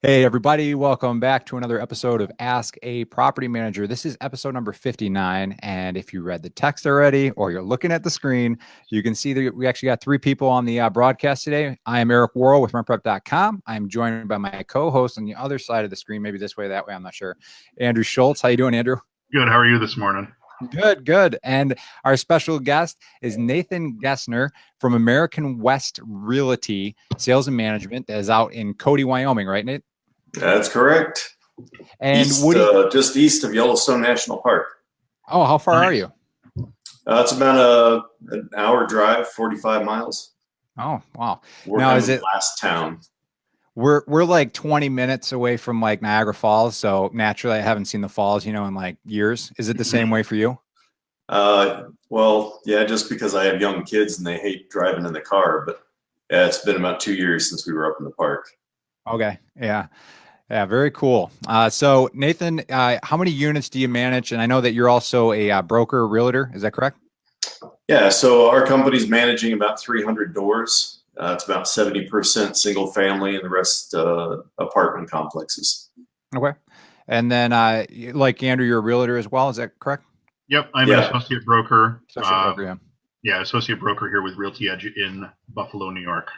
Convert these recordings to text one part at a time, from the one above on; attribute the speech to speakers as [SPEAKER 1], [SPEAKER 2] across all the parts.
[SPEAKER 1] Hey, everybody. Welcome back to another episode of Ask a Property Manager. This is episode number 59. And if you read the text already or you're looking at the screen, you can see that we actually got three people on the broadcast today. I am Eric Worral with RentPrep.com. I'm joined by my co-host on the other side of the screen, maybe this way, that way, I'm not sure. Andrew Schultz. How you doing, Andrew?
[SPEAKER 2] Good. How are you this morning?
[SPEAKER 1] Good. And our special guest is Nathan Gesner from American West Realty Sales and Management that is out in Cody, Wyoming, right, Nate?
[SPEAKER 3] That's correct.
[SPEAKER 1] And
[SPEAKER 3] just east of Yellowstone National Park.
[SPEAKER 1] Oh, how far are you?
[SPEAKER 3] It's about an hour drive, 45 miles.
[SPEAKER 1] Oh, wow.
[SPEAKER 3] We're
[SPEAKER 1] now,
[SPEAKER 3] is it last town?
[SPEAKER 1] We're like 20 minutes away from like Niagara Falls. So naturally I haven't seen the falls, in like years. Is it the same way for you?
[SPEAKER 3] Well, yeah, just because I have young kids and they hate driving in the car, but yeah, it's been about 2 years since we were up in the park.
[SPEAKER 1] Okay. Yeah. Very cool. So Nathan, how many units do you manage? And I know that you're also a broker, realtor. Is that correct?
[SPEAKER 3] Yeah. So our company's managing about 300 doors. It's about 70% single family and the rest apartment complexes.
[SPEAKER 1] Okay. And then like Andrew, you're a realtor as well. Is that correct?
[SPEAKER 2] Yep. I'm an associate broker.
[SPEAKER 1] Associate
[SPEAKER 2] broker here with Realty Edge in Buffalo, New York.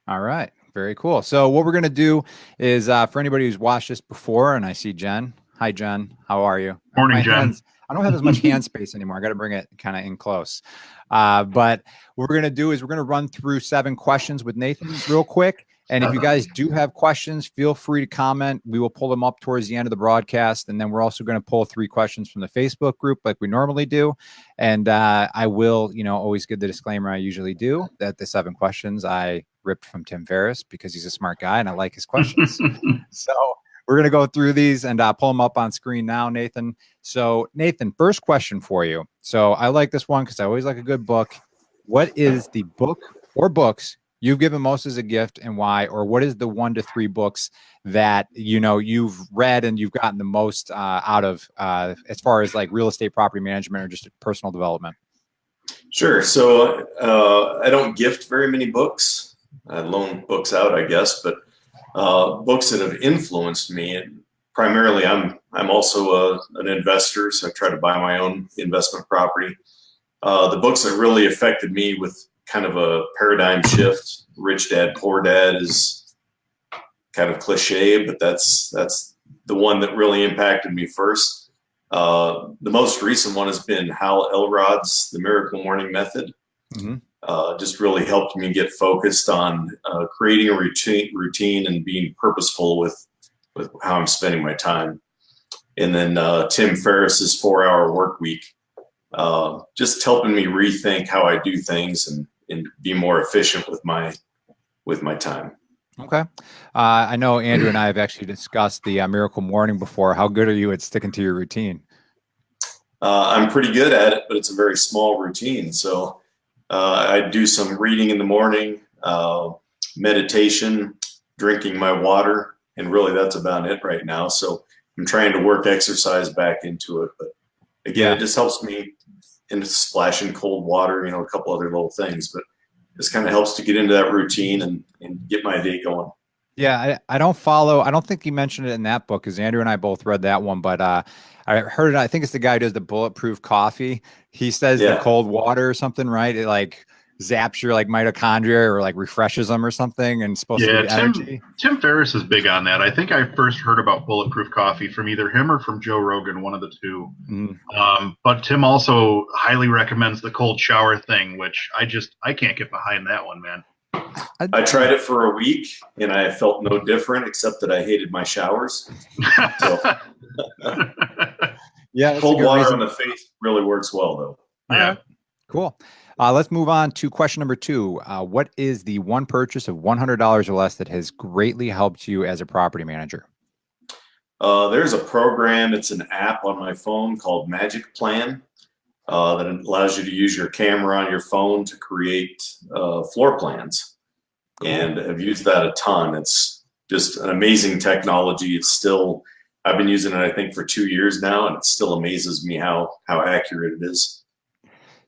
[SPEAKER 1] All right. Very cool. So what we're going to do is for anybody who's watched this before, and I see Jen. Hi, Jen. How are you?
[SPEAKER 2] Morning, Jen.
[SPEAKER 1] I don't have as much hand space anymore. I got to bring it kind of in close. But what we're going to do is we're going to run through 7 questions with Nathan real quick. And if you guys do have questions, feel free to comment. We will pull them up towards the end of the broadcast. And then we're also going to pull 3 questions from the Facebook group like we normally do. And I will, always give the disclaimer I usually do that the 7 questions I ripped from Tim Ferriss because he's a smart guy and I like his questions. So we're going to go through these and pull them up on screen now, Nathan. So Nathan, first question for you. So I like this one because I always like a good book. What is the book or books you've given most as a gift and why? Or what is the 1 to 3 books that, you've read and you've gotten the most out of as far as like real estate property management or just personal development?
[SPEAKER 3] Sure. So I don't gift very many books. I loan books out, I guess, but books that have influenced me. And primarily, I'm also an investor, so I try to buy my own investment property. The books that really affected me with kind of a paradigm shift. Rich Dad, Poor Dad is kind of cliche, but that's the one that really impacted me first. The most recent one has been Hal Elrod's The Miracle Morning Method. Mm-hmm. Just really helped me get focused on creating a routine and being purposeful with how I'm spending my time. And then Tim Ferriss's 4-Hour Work Week, just helping me rethink how I do things and be more efficient with my time.
[SPEAKER 1] Okay. I know Andrew and I have actually discussed the Miracle Morning before. How good are you at sticking to your routine?
[SPEAKER 3] I'm pretty good at it, but it's a very small routine. So I do some reading in the morning, meditation, drinking my water, and really that's about it right now. So I'm trying to work exercise back into it. But again, It just helps me in splashing cold water, a couple other little things, but this kind of helps to get into that routine and get my day going.
[SPEAKER 1] Yeah, I don't think you mentioned it in that book because Andrew and I both read that one, but I heard it. I think it's the guy who does the bulletproof coffee. He says the cold water or something, right? It like zaps your like mitochondria or like refreshes them or something and supposed to give energy.
[SPEAKER 2] Tim Ferriss is big on that. I think I first heard about bulletproof coffee from either him or from Joe Rogan, one of the two. Mm. But Tim also highly recommends the cold shower thing, which I can't get behind that one, man.
[SPEAKER 3] I tried it for a week and I felt no different except that I hated my showers. So,
[SPEAKER 1] yeah,
[SPEAKER 3] cold water on the face really works well though.
[SPEAKER 2] Yeah,
[SPEAKER 1] cool. Let's move on to question number 2. What is the one purchase of $100 or less that has greatly helped you as a property manager?
[SPEAKER 3] There's a program. It's an app on my phone called Magic Plan that allows you to use your camera on your phone to create floor plans. Cool. And I've used that a ton. It's just an amazing technology. I've been using it, I think, for 2 years now, and it still amazes me how accurate it is.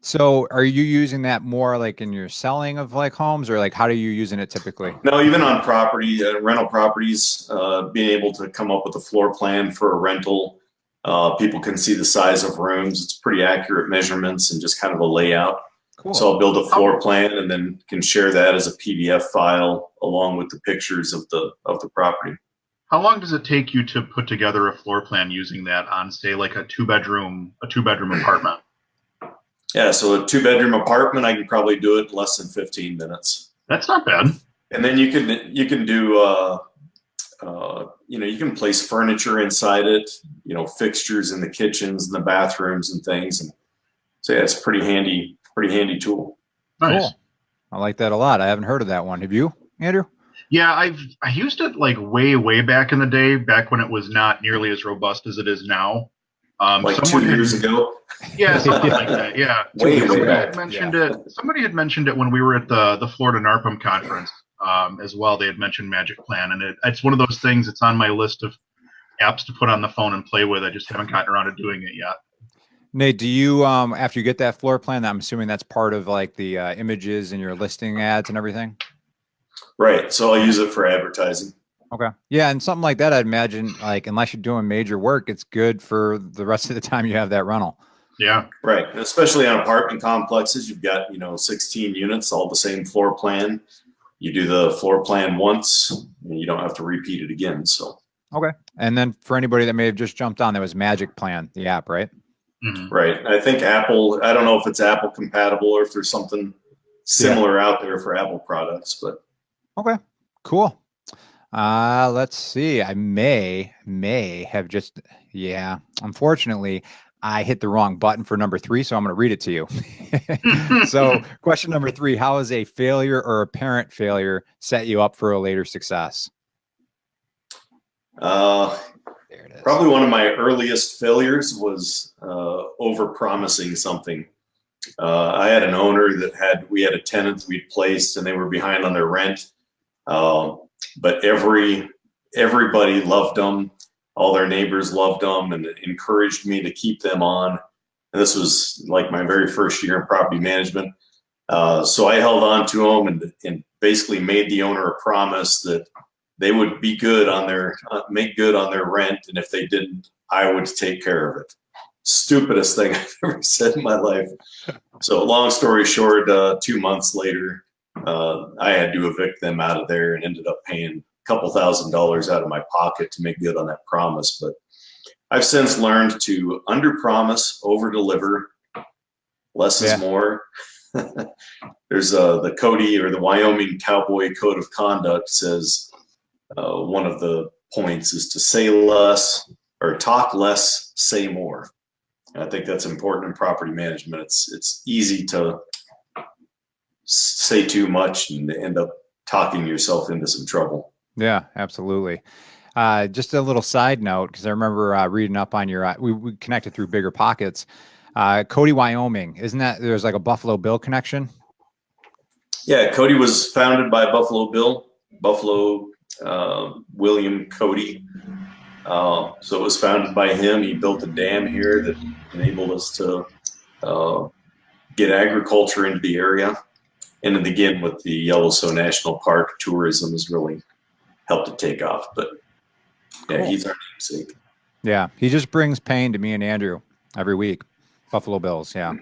[SPEAKER 1] So are you using that more like in your selling of like homes, or like how are you using it typically?
[SPEAKER 3] No, even on property, rental properties, being able to come up with a floor plan for a rental. People can see the size of rooms. It's pretty accurate measurements and just kind of a layout.
[SPEAKER 1] Cool.
[SPEAKER 3] So I'll build a floor plan and then can share that as a PDF file along with the pictures of the property.
[SPEAKER 2] How long does it take you to put together a floor plan using that on, say, like a two bedroom apartment?
[SPEAKER 3] Yeah, so a 2-bedroom apartment, I can probably do it in less than 15 minutes.
[SPEAKER 2] That's not bad.
[SPEAKER 3] And then you can do you can place furniture inside it, fixtures in the kitchens and the bathrooms and things. And so yeah, it's a pretty handy tool.
[SPEAKER 2] Nice.
[SPEAKER 1] Cool. I like that a lot. I haven't heard of that one. Have you, Andrew?
[SPEAKER 2] Yeah, I used it like way back in the day, back when it was not nearly as robust as it is now.
[SPEAKER 3] Like 2 years ago.
[SPEAKER 2] Yeah, something like that. Yeah.
[SPEAKER 3] Way
[SPEAKER 2] Somebody
[SPEAKER 3] back.
[SPEAKER 2] had mentioned it. Somebody had mentioned it when we were at the Florida NARPM conference as well. They had mentioned Magic Plan, and it's one of those things. It's on my list of apps to put on the phone and play with. I just haven't gotten around to doing it yet.
[SPEAKER 1] Nate, do you after you get that floor plan, I'm assuming that's part of like the images and your listing ads and everything?
[SPEAKER 3] Right. So I'll use it for advertising.
[SPEAKER 1] Okay. Yeah, and something like that, I'd imagine, like unless you're doing major work, it's good for the rest of the time you have that rental.
[SPEAKER 2] Yeah.
[SPEAKER 3] Right. And especially on apartment complexes, you've got 16 units, all the same floor plan. You do the floor plan once, and you don't have to repeat it again. So.
[SPEAKER 1] Okay. And then for anybody that may have just jumped on, that was Magic Plan, the app, right?
[SPEAKER 2] Mm-hmm.
[SPEAKER 3] Right. I think Apple. I don't know if it's Apple compatible or if there's something similar out there for Apple products, but.
[SPEAKER 1] Okay. Cool. Let's see. I may have just, unfortunately, I hit the wrong button for number 3, so I'm going to read it to you. So question number 3, how has a failure or apparent failure set you up for a later success?
[SPEAKER 3] There it is. Probably one of my earliest failures was over-promising something. I had an owner we had a tenant we'd placed and they were behind on their rent. But everybody loved them. All their neighbors loved them and encouraged me to keep them on. And this was like my very first year in property management. So I held on to them and basically made the owner a promise that they would be good on make good on their rent. And if they didn't, I would take care of it. Stupidest thing I've ever said in my life. So long story short, 2 months later, I had to evict them out of there and ended up paying a couple $1,000s out of my pocket to make good on that promise. But I've since learned to under-promise, over-deliver. Less is more. There's the Cody or the Wyoming Cowboy Code of Conduct says one of the points is to say less or talk less, say more. And I think that's important in property management. It's easy to say too much and end up talking yourself into some trouble.
[SPEAKER 1] Yeah, absolutely. Just a little side note, because I remember reading up on your, we connected through Bigger Pockets. Cody, Wyoming, isn't that, there's like a Buffalo Bill connection?
[SPEAKER 3] Yeah, Cody was founded by Buffalo William Cody. So it was founded by him. He built a dam here that enabled us to get agriculture into the area. And then again, with the Yellowstone National Park, tourism has really helped it take off. But yeah, cool. He's our namesake.
[SPEAKER 1] Yeah, he just brings pain to me and Andrew every week. Buffalo Bills, yeah.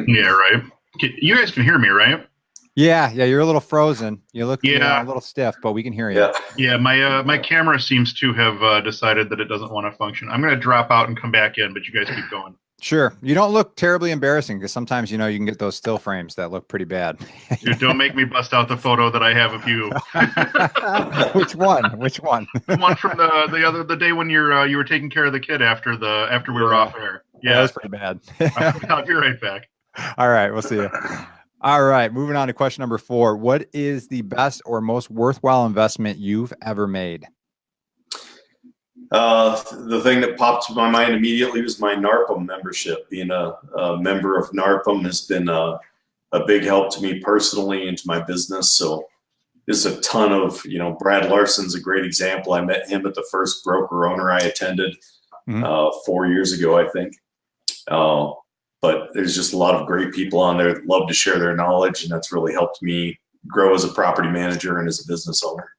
[SPEAKER 2] Yeah, right. You guys can hear me, right?
[SPEAKER 1] Yeah, you're a little frozen. You look a little stiff, but we can hear you.
[SPEAKER 2] Yeah, my camera seems to have decided that it doesn't want to function. I'm going to drop out and come back in, but you guys keep going. Sure.
[SPEAKER 1] You don't look terribly embarrassing because sometimes, you can get those still frames that look pretty bad.
[SPEAKER 2] Dude, don't make me bust out the photo that I have of you.
[SPEAKER 1] Which one?
[SPEAKER 2] The one from the day when you were taking care of the kid after we were off air. Yeah,
[SPEAKER 1] that was pretty bad.
[SPEAKER 2] I'll be right back.
[SPEAKER 1] All right, we'll see you. All right, moving on to question number 4. What is the best or most worthwhile investment you've ever made?
[SPEAKER 3] The thing that popped to my mind immediately was my NARPM membership. Being a member of NARPM has been a big help to me personally and to my business. So there's a ton of, Brad Larson's a great example. I met him at the first broker owner I attended 4 years ago, I think. but there's just a lot of great people on there that love to share their knowledge, and that's really helped me grow as a property manager and as a business owner.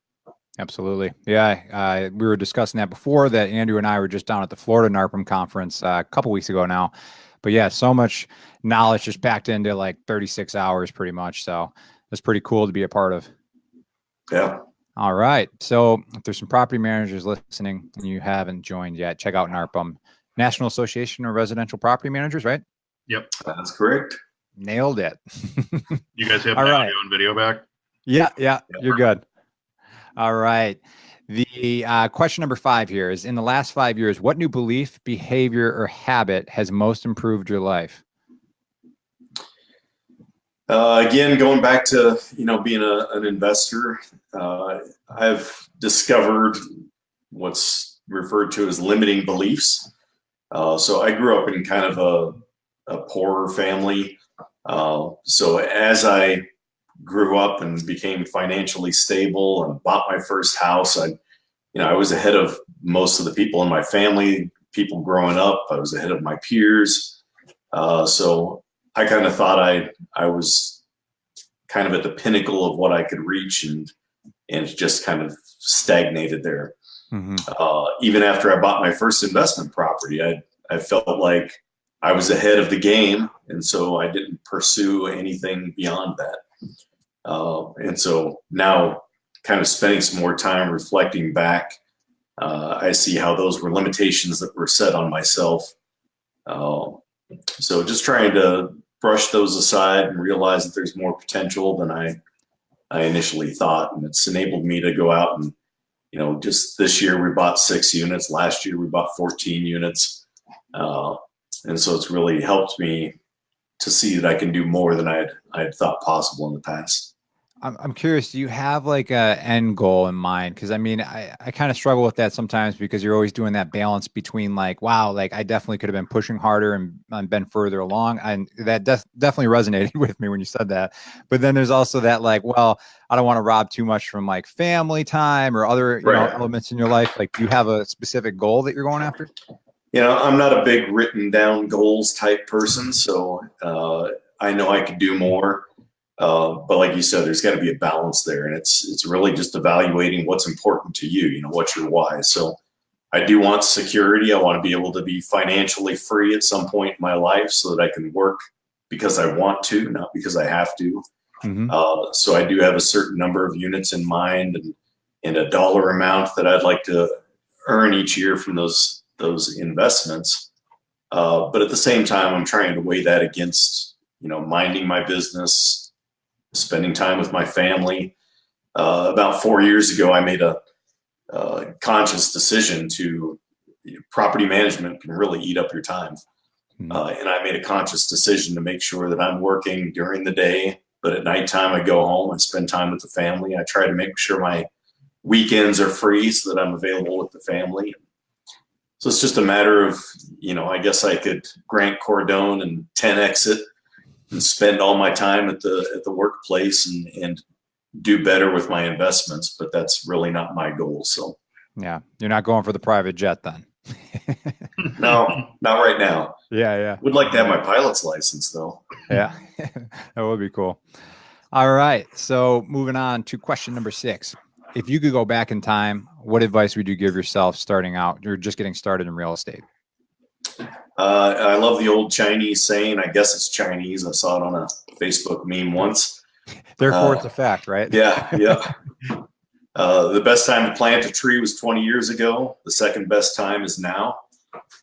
[SPEAKER 1] Absolutely. Yeah. We were discussing that before, that Andrew and I were just down at the Florida NARPM conference a couple weeks ago now. But yeah, so much knowledge just packed into like 36 hours pretty much. So it's pretty cool to be a part of.
[SPEAKER 3] Yeah.
[SPEAKER 1] All right. So if there's some property managers listening and you haven't joined yet, check out NARPM, National Association of Residential Property Managers, right?
[SPEAKER 2] Yep.
[SPEAKER 3] That's correct.
[SPEAKER 1] Nailed it.
[SPEAKER 2] You guys have
[SPEAKER 1] All
[SPEAKER 2] audio
[SPEAKER 1] right.
[SPEAKER 2] and video back?
[SPEAKER 1] Yeah. You're good. All right. The question number 5 here is, in the last 5 years, what new belief, behavior, or habit has most improved your life?
[SPEAKER 3] Again, going back to, being an investor, I've discovered what's referred to as limiting beliefs. So I grew up in kind of a poorer family. So as I grew up and became financially stable and bought my first house, I was ahead of most of the people in my family, people growing up. I was ahead of my peers. So I kind of thought I was kind of at the pinnacle of what I could reach, and just kind of stagnated there.
[SPEAKER 1] Mm-hmm.
[SPEAKER 3] Even after I bought my first investment property, I felt like I was ahead of the game, and so I didn't pursue anything beyond that. And so now, kind of spending some more time reflecting back, I see how those were limitations that were set on myself. So just trying to brush those aside and realize that there's more potential than I initially thought. And it's enabled me to go out and, just this year we bought 6 units. Last year we bought 14 units. And so it's really helped me to see that I can do more than I had thought possible in the past.
[SPEAKER 1] I'm curious, do you have like a end goal in mind? Because I mean, I kind of struggle with that sometimes, because you're always doing that balance between like, wow, like I definitely could have been pushing harder and been further along. And that definitely resonated with me when you said that. But then there's also that like, well, I don't want to rob too much from like family time or other elements in your life. Like, do you have a specific goal that you're going after?
[SPEAKER 3] I'm not a big written down goals type person. So I know I could do more. But like you said, there's got to be a balance there, and it's really just evaluating what's important to you. What's your why. So I do want security. I want to be able to be financially free at some point in my life, so that I can work because I want to, not because I have to. Mm-hmm. So I do have a certain number of units in mind, and a dollar amount that I'd like to earn each year from those investments. But at the same time, I'm trying to weigh that against, minding my business, spending time with my family. About 4 years ago, I made a conscious decision to property management can really eat up your time. Mm-hmm. And I made a conscious decision to make sure that I'm working during the day, but at nighttime I go home and spend time with the family. I try to make sure my weekends are free so that I'm available with the family. So it's just a matter of, I guess I could Grant Cardone and 10X it and spend all my time at the workplace and do better with my investments, but that's really not my goal. So
[SPEAKER 1] yeah, you're not going for the private jet then.
[SPEAKER 3] No, not right now.
[SPEAKER 1] Yeah.
[SPEAKER 3] Would like to have my pilot's license though.
[SPEAKER 1] Yeah, that would be cool. All right. So moving on to question number 6. If you could go back in time, what advice would you give yourself starting out? You're just getting started in real estate.
[SPEAKER 3] I love the old Chinese saying. I guess it's Chinese. I saw it on a Facebook meme once.
[SPEAKER 1] Therefore, it's a fact, right?
[SPEAKER 3] Yeah. The best time to plant a tree was 20 years ago. The second best time is now.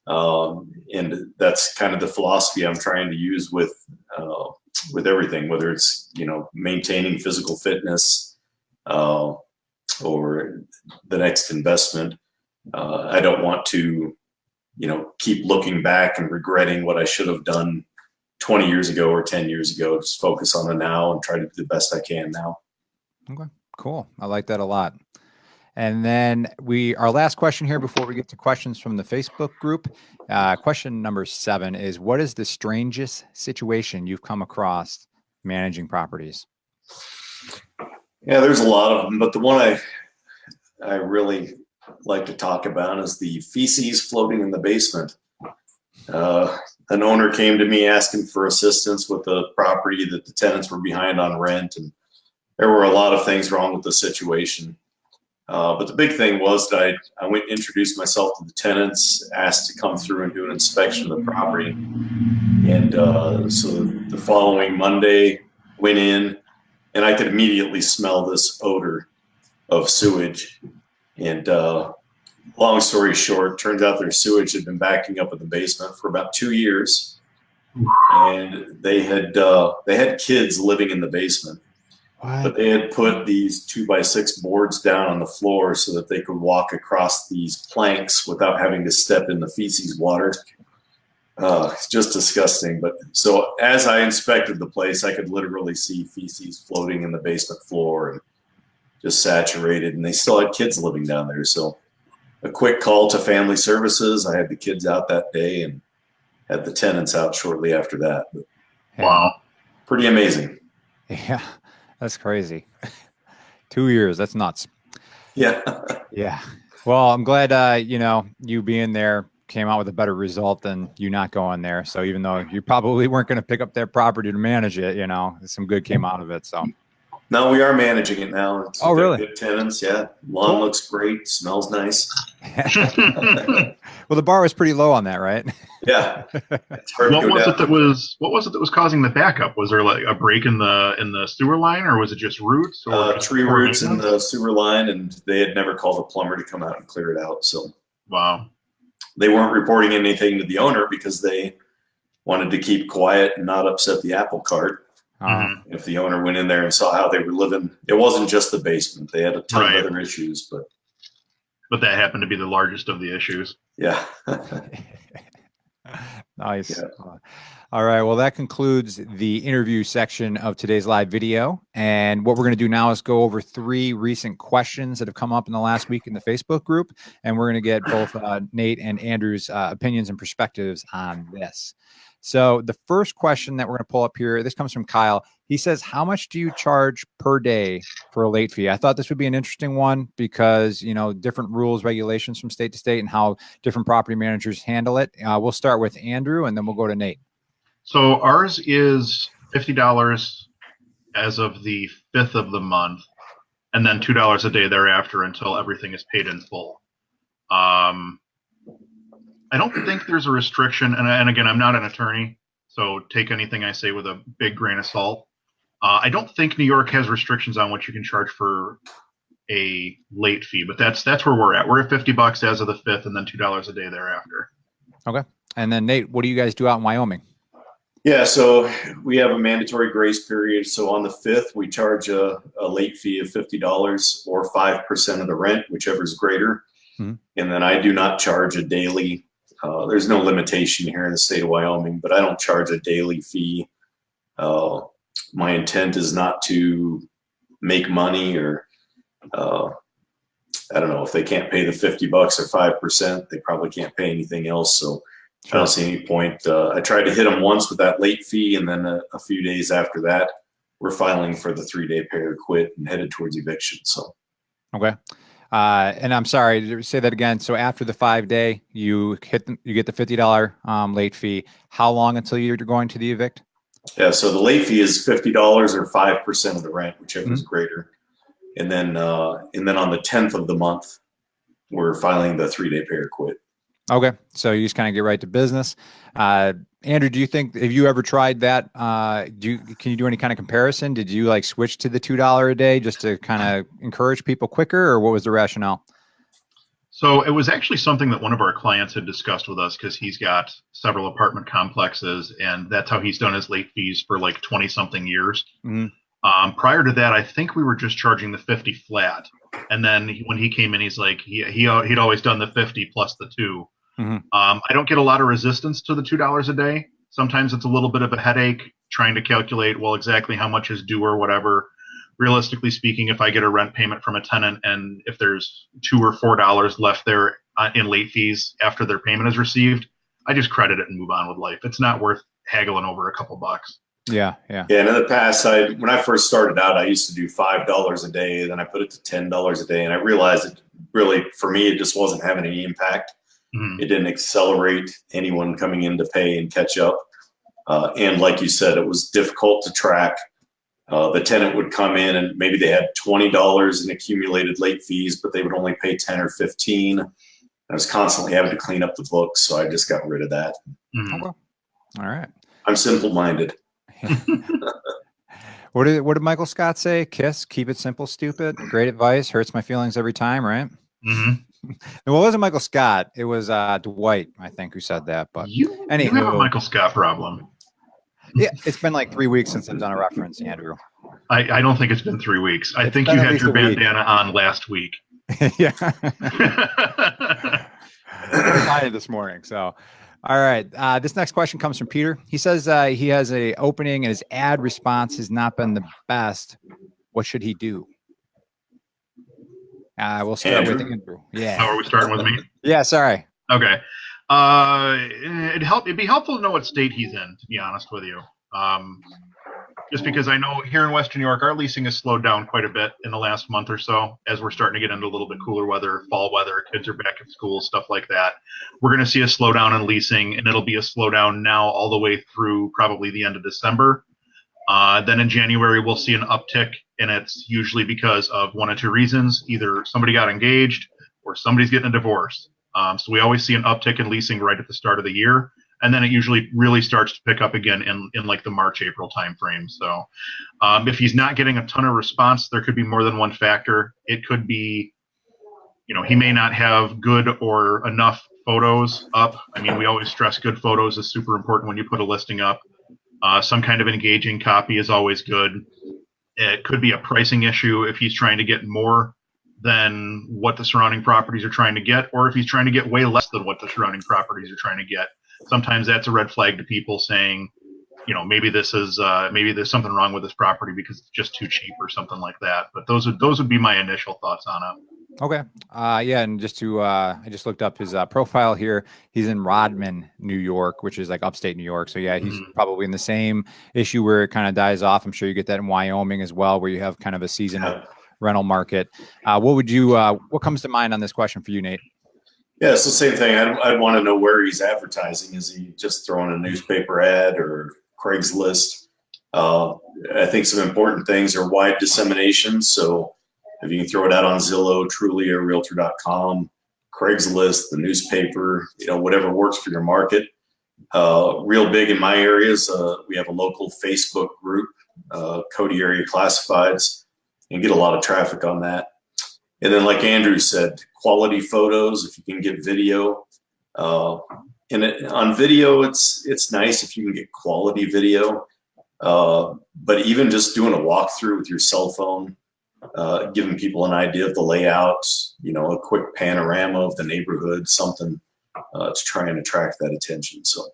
[SPEAKER 3] And that's kind of the philosophy I'm trying to use with everything, whether it's, maintaining physical fitness or the next investment. I don't want to keep looking back and regretting what I should have done 20 years ago or 10 years ago. Just focus on the now and try to do the best I can now.
[SPEAKER 1] Okay, cool. I like that a lot. And then our last question here before we get to questions from the Facebook group. Question number 7 is, what is the strangest situation you've come across managing properties?
[SPEAKER 3] Yeah, there's a lot of them, but the one I really like to talk about is the feces floating in the basement. An owner came to me asking for assistance with a property that the tenants were behind on rent, and there were a lot of things wrong with the situation. But the big thing was that I went and introduced myself to the tenants, asked to come through and do an inspection of the property. And so the following Monday, went in, and I could immediately smell this odor of sewage. And long story short, turns out their sewage had been backing up in the basement for about 2 years. And they had kids living in the basement.
[SPEAKER 1] What?
[SPEAKER 3] But they had put these 2x6 boards down on the floor so that they could walk across these planks without having to step in the feces water. It's just disgusting. But so as I inspected the place, I could literally see feces floating in the basement floor and just saturated. And they still had kids living down there. So a quick call to family services. I had the kids out that day and had the tenants out shortly after that. But
[SPEAKER 2] Wow.
[SPEAKER 3] pretty amazing.
[SPEAKER 1] Yeah, that's crazy. 2 years. That's nuts.
[SPEAKER 3] Yeah.
[SPEAKER 1] Yeah. Well, I'm glad, you being there came out with a better result than you not going there. So even though you probably weren't going to pick up their property to manage it, some good came out of it. So
[SPEAKER 3] No, we are managing it now.
[SPEAKER 1] Oh, really?
[SPEAKER 3] Good tenants, yeah. Lawn looks great, smells nice.
[SPEAKER 1] well, the bar was pretty low on that, right?
[SPEAKER 3] Yeah, it's hard
[SPEAKER 2] What
[SPEAKER 3] to go
[SPEAKER 2] was
[SPEAKER 3] down.
[SPEAKER 2] it that was causing the backup? Was there like a break in the sewer line, or was it just roots? Or
[SPEAKER 3] Tree roots in the sewer line, and they had never called a plumber to come out and clear it out. So
[SPEAKER 2] Wow.
[SPEAKER 3] they weren't reporting anything to the owner because they wanted to keep quiet and not upset the apple cart. If the owner went in there and saw how they were living, it wasn't just the basement. They had a ton of other issues, but
[SPEAKER 2] that happened to be the largest of the issues.
[SPEAKER 3] yeah.
[SPEAKER 1] Nice.
[SPEAKER 3] Yeah.
[SPEAKER 1] All right. Well, that concludes the interview section of today's live video. And what we're going to do now is go over 3 recent questions that have come up in the last week in the Facebook group. And we're going to get both Nate and Andrew's opinions and perspectives on this. So the first question that we're going to pull up here, this comes from Kyle. He says, how much do you charge per day for a late fee? I thought this would be an interesting one because, different rules, regulations from state to state and how different property managers handle it. We'll start with Andrew and then we'll go to Nate.
[SPEAKER 2] So ours is $50 as of the 5th of the month, and then $2 a day thereafter until everything is paid in full. I don't think there's a restriction, and again, I'm not an attorney, so take anything I say with a big grain of salt. I don't think New York has restrictions on what you can charge for a late fee, but that's where we're at. We're at $50 as of the 5th, and then $2 a day thereafter.
[SPEAKER 1] Okay. And then Nate, what do you guys do out in Wyoming?
[SPEAKER 3] Yeah, so we have a mandatory grace period. So on the 5th, we charge a late fee of $50 or 5% of the rent, whichever is greater. And then I do not charge a daily. There's no limitation here in the state of Wyoming, but I don't charge a daily fee. My intent is not to make money or I don't know, if they can't pay the $50 or 5%, they probably can't pay anything else. So I don't see any point. I tried to hit them once with that late fee, and then a few days after that, we're filing for the 3-day pay or quit and headed towards eviction. So,
[SPEAKER 1] okay. And I'm sorry, say that again. So after the 5-day, you get the $50 late fee. How long until you're going to the evict?
[SPEAKER 3] Yeah. So the late fee is $50 or 5% of the rent, whichever is greater. And then on the 10th of the month, we're filing the 3-day pay or quit.
[SPEAKER 1] Okay. So you just kind of get right to business. Andrew, do you think, have you ever tried that? Can you do any kind of comparison? Did you switch to the $2 a day just to kind of encourage people quicker, or what was the rationale?
[SPEAKER 2] So it was actually something that one of our clients had discussed with us because he's got several apartment complexes, and that's how he's done his late fees for 20 something years. Prior to that, I think we were just charging the 50 flat. And then when he came in, he's like, he'd always done the 50 plus the 2. I don't get a lot of resistance to the $2 a day. Sometimes it's a little bit of a headache trying to calculate, exactly how much is due or whatever. Realistically speaking, if I get a rent payment from a tenant and if there's $2 or $4 left there in late fees after their payment is received, I just credit it and move on with life. It's not worth haggling over a couple bucks.
[SPEAKER 1] Yeah.
[SPEAKER 3] And in the past, when I first started out, I used to do $5 a day. Then I put it to $10 a day, and I realized it really, for me, it just wasn't having any impact. It didn't accelerate anyone coming in to pay and catch up. And like you said, it was difficult to track. The tenant would come in and maybe they had $20 in accumulated late fees, but they would only pay 10 or 15. I was constantly having to clean up the books, so I just got rid of that.
[SPEAKER 1] Okay. All right.
[SPEAKER 3] I'm simple-minded.
[SPEAKER 1] What did Michael Scott say? KISS, keep it simple, stupid. Great advice. Hurts my feelings every time, right?
[SPEAKER 2] Mm-hmm.
[SPEAKER 1] Well, it wasn't Michael Scott. It was Dwight, I think, who said that. But
[SPEAKER 2] You have a
[SPEAKER 1] anywho,
[SPEAKER 2] Michael Scott problem.
[SPEAKER 1] yeah, it's been like 3 weeks since I've done a reference, Andrew.
[SPEAKER 2] I don't think it's been 3 weeks. I think
[SPEAKER 1] been
[SPEAKER 2] you
[SPEAKER 1] at
[SPEAKER 2] had
[SPEAKER 1] least
[SPEAKER 2] your
[SPEAKER 1] a week.
[SPEAKER 2] bandana on last week.
[SPEAKER 1] Yeah. Tired this morning. So, all right. This next question comes from Peter. He says he has a opening and his ad response has not been the best. What should he do? We'll start with Andrew. Yeah.
[SPEAKER 2] How are we starting with me?
[SPEAKER 1] Yeah. Sorry.
[SPEAKER 2] Okay. It'd be helpful to know what state he's in, to be honest with you. Just because I know here in Western New York, our leasing has slowed down quite a bit in the last month or so as we're starting to get into a little bit cooler weather, fall weather, kids are back at school, stuff like that. We're going to see a slowdown in leasing, and it'll be a slowdown now all the way through probably the end of December. Then in January, we'll see an uptick, and it's usually because of one of two reasons. Either somebody got engaged or somebody's getting a divorce. So we always see an uptick in leasing right at the start of the year. And then it usually really starts to pick up again in like the March, April timeframe. So if he's not getting a ton of response, there could be more than one factor. It could be, he may not have good or enough photos up. I mean, we always stress good photos is super important when you put a listing up. Some kind of engaging copy is always good. It could be a pricing issue if he's trying to get more than what the surrounding properties are trying to get, or if he's trying to get way less than what the surrounding properties are trying to get. Sometimes that's a red flag to people saying, maybe there's something wrong with this property because it's just too cheap or something like that. But those would be my initial thoughts on it.
[SPEAKER 1] Okay. Yeah. And just to, I just looked up his profile here. He's in Rodman, New York, which is like upstate New York. So yeah, he's probably in the same issue where it kind of dies off. I'm sure you get that in Wyoming as well, where you have kind of a seasonal rental market. What comes to mind on this question for you, Nate?
[SPEAKER 3] Yeah, it's the same thing. I'd want to know where he's advertising. Is he just throwing a newspaper ad or Craigslist? I think some important things are wide dissemination. So if you can throw it out on Zillow, Truly, or Realtor.com, Craigslist, the newspaper, whatever works for your market. Real big in my areas, we have a local Facebook group, Cody Area Classifieds, and get a lot of traffic on that. And then, like Andrew said, quality photos. If you can get video, on video, it's nice if you can get quality video. But even just doing a walkthrough with your cell phone, giving people an idea of the layout, a quick panorama of the neighborhood, something to try and attract that attention. So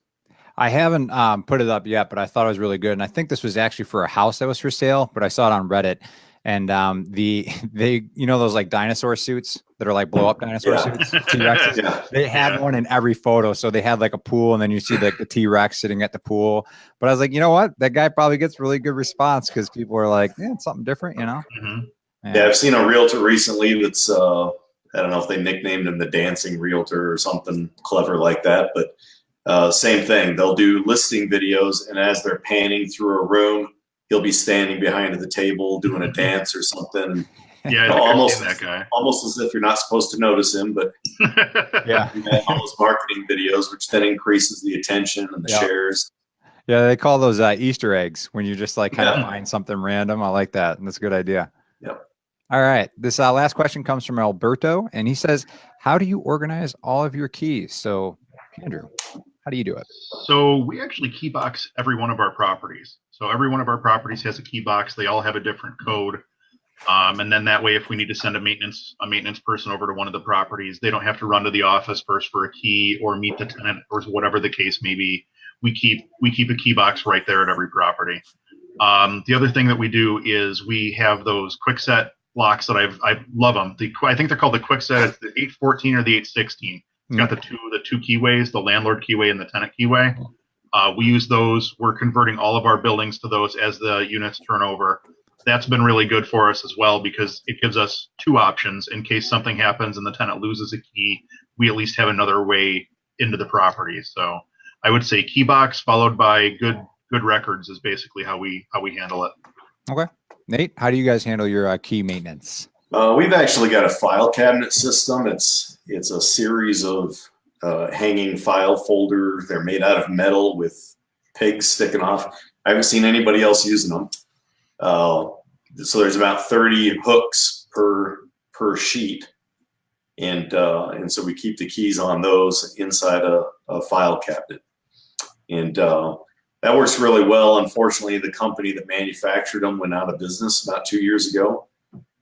[SPEAKER 1] I haven't put it up yet, but I thought it was really good. And I think this was actually for a house that was for sale, but I saw it on Reddit. And they those like dinosaur suits that are like blow up dinosaur suits, T-Rexes.
[SPEAKER 3] Yeah.
[SPEAKER 1] They had one in every photo. So they had like a pool, and then you see like the T-Rex sitting at the pool. But I was like, you know what? That guy probably gets really good response because people are like, it's something different,
[SPEAKER 2] Mm-hmm.
[SPEAKER 3] Yeah, I've seen a realtor recently that's I don't know if they nicknamed him the dancing realtor or something clever like that, but same thing. They'll do listing videos, and as they're panning through a room, he'll be standing behind the table doing a dance or something.
[SPEAKER 2] Yeah,
[SPEAKER 3] almost
[SPEAKER 2] that guy.
[SPEAKER 3] Almost as if you're not supposed to notice him, but
[SPEAKER 1] yeah,
[SPEAKER 3] all those marketing videos, which then increases the attention and the shares.
[SPEAKER 1] Yeah, they call those Easter eggs when you just like kind of find something random. I like that, and that's a good idea.
[SPEAKER 3] Yep.
[SPEAKER 1] All right, this last question comes from Alberto, and he says, "How do you organize all of your keys?" So, Andrew, how do you do it?
[SPEAKER 2] So we actually key box every one of our properties. So every one of our properties has a key box. They all have a different code. And then that way, if we need to send a maintenance person over to one of the properties, they don't have to run to the office first for a key or meet the tenant or whatever the case may be. We keep a key box right there at every property. The other thing that we do is we have those quick set locks that I love them. I think they're called the quick set. It's the 814 or the 816. It's got the two keyways, the landlord keyway and the tenant keyway. We use those. We're converting all of our buildings to those as the units turn over. that's been really good for us as well, because it gives us two options in case something happens and the tenant loses a key. We at least have another way into the property. So I would say key box followed by good records is basically how we handle it.
[SPEAKER 1] Okay. Nate, how do you guys handle your key maintenance?
[SPEAKER 3] We've actually got a file cabinet system. It's a series of hanging file folders. They're made out of metal with pegs sticking off. I haven't seen anybody else using them. So there's about 30 hooks per sheet. And so we keep the keys on those inside a file cabinet. And that works really well. Unfortunately, the company that manufactured them went out of business about 2 years ago.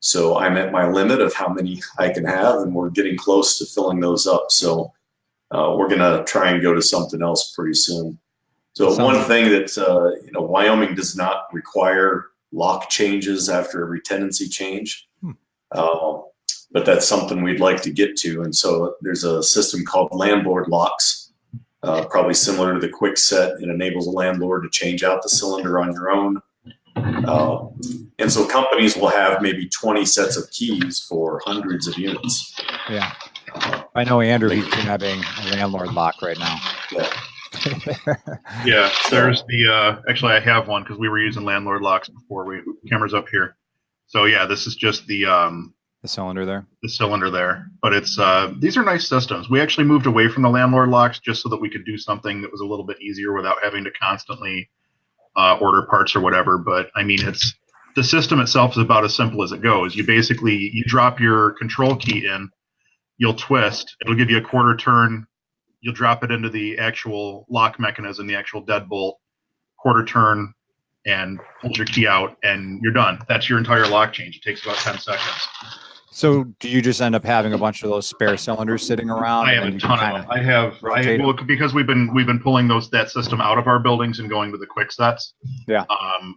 [SPEAKER 3] So I'm at my limit of how many I can have, and we're getting close to filling those up. So we're going to try and go to something else pretty soon. So one thing that, Wyoming does not require lock changes after every tenancy change. But that's something we'd like to get to. And so there's a system called landlord locks, probably similar to the quick set. It enables a landlord to change out the cylinder on your own. And so companies will have maybe 20 sets of keys for hundreds of units.
[SPEAKER 1] Yeah. I know Andrew, he's having a landlord lock right now.
[SPEAKER 3] Yeah.
[SPEAKER 2] Yeah, there's the actually I have one because we were using landlord locks before. Cameras up here. So yeah, this is just the
[SPEAKER 1] cylinder there.
[SPEAKER 2] The cylinder there. But it's these are nice systems. We actually moved away from the landlord locks just so that we could do something that was a little bit easier without having to constantly order parts or whatever. But I mean, the system itself is about as simple as it goes. You drop your control key in, you'll twist, it'll give you a quarter turn. You'll drop it into the actual lock mechanism, the actual deadbolt, quarter turn, and pull your key out, and you're done. That's your entire lock change. It takes about 10 seconds.
[SPEAKER 1] So do you just end up having a bunch of those spare cylinders sitting around?
[SPEAKER 2] I have a ton of them. I have because we've been pulling that system out of our buildings and going to the quick sets.
[SPEAKER 1] Yeah.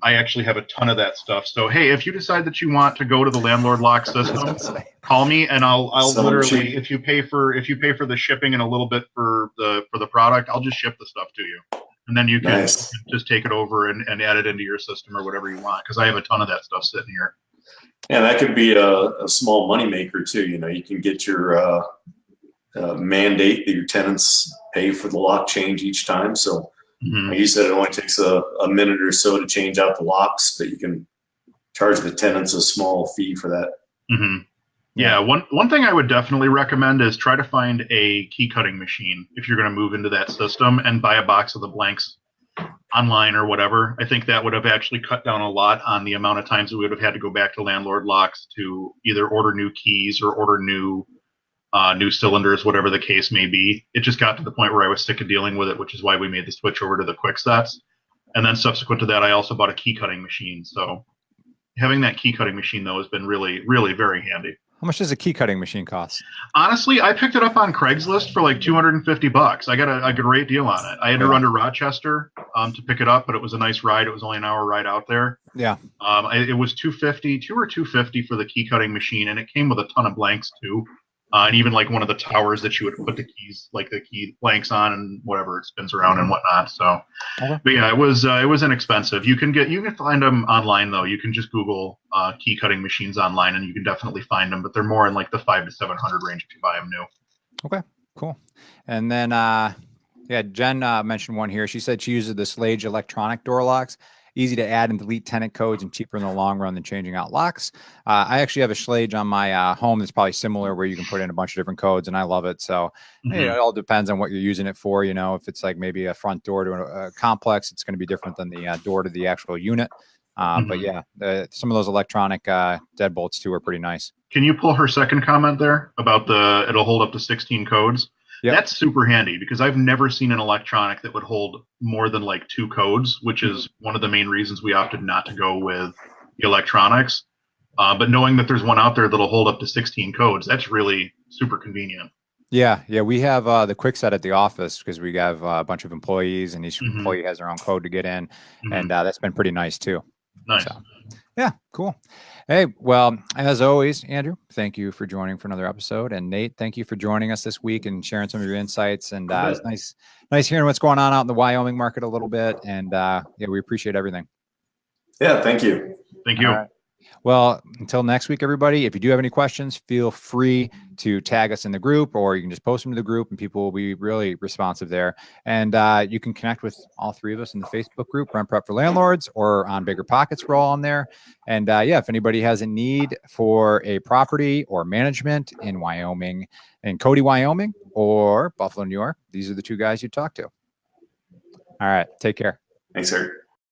[SPEAKER 2] I actually have a ton of that stuff. So hey, if you decide that you want to go to the landlord lock system, call me and I'll literally, if you pay for the shipping and a little bit for the product, I'll just ship the stuff to you. And then you can just take it over and add it into your system or whatever you want, because I have a ton of that stuff sitting here.
[SPEAKER 3] And that could be a small moneymaker too. You can get your mandate that your tenants pay for the lock change each time. So like you said, it only takes a minute or so to change out the locks, but you can charge the tenants a small fee for that.
[SPEAKER 2] Mm-hmm. Yeah, one thing I would definitely recommend is try to find a key cutting machine if you're going to move into that system, and buy a box of the blanks online or whatever. I think that would have actually cut down a lot on the amount of times we would have had to go back to landlord locks to either order new keys or order new cylinders, whatever the case may be. It just got to the point where I was sick of dealing with it, which is why we made the switch over to the quick sets. And then subsequent to that, I also bought a key cutting machine. So having that key cutting machine, though, has been really, really very handy.
[SPEAKER 1] How much does a key cutting machine cost?
[SPEAKER 2] Honestly, I picked it up on Craigslist for like $250. I got a great deal on it. I had to run to Rochester to pick it up, but it was a nice ride. It was only an hour ride out there.
[SPEAKER 1] Yeah.
[SPEAKER 2] It was $250 for the key cutting machine, and it came with a ton of blanks too. And even like one of the towers that you would put the keys, like the key blanks on, and whatever, it spins around and whatnot. So, but yeah, it was inexpensive. You can find them online though. You can just Google key cutting machines online, and you can definitely find them. But they're more in like the $500 to $700 range if you buy them new.
[SPEAKER 1] Okay, cool. And then Jen mentioned one here. She said she uses the Slage electronic door locks. Easy to add and delete tenant codes and cheaper in the long run than changing out locks. I actually have a Schlage on my home that's probably similar, where you can put in a bunch of different codes, and I love it. So it all depends on what you're using it for. If it's like maybe a front door to a complex, it's going to be different than the door to the actual unit. But yeah, some of those electronic deadbolts too are pretty nice.
[SPEAKER 2] Can you pull her second comment there about it'll hold up to 16 codes? Yep. That's super handy, because I've never seen an electronic that would hold more than like 2 codes, which is one of the main reasons we opted not to go with the electronics. But knowing that there's one out there that'll hold up to 16 codes, that's really super convenient.
[SPEAKER 1] Yeah. We have the quick set at the office because we have a bunch of employees, and each employee has their own code to get in. And that's been pretty nice too.
[SPEAKER 2] Nice. So,
[SPEAKER 1] yeah, cool. Hey, well, as always, Andrew, thank you for joining for another episode. And Nate, thank you for joining us this week and sharing some of your insights. And it's nice hearing what's going on out in the Wyoming market a little bit. And we appreciate everything.
[SPEAKER 3] Yeah, thank you.
[SPEAKER 2] Thank you.
[SPEAKER 1] Well, until next week, everybody, if you do have any questions, feel free to tag us in the group, or you can just post them to the group and people will be really responsive there. And you can connect with all three of us in the Facebook group, RentPrep for Landlords, or on Bigger Pockets. We're all on there. And yeah, if anybody has a need for a property or management in Wyoming, in Cody, Wyoming, or Buffalo, New York, these are the two guys you talk to. All right. Take care.
[SPEAKER 3] Thanks, Eric.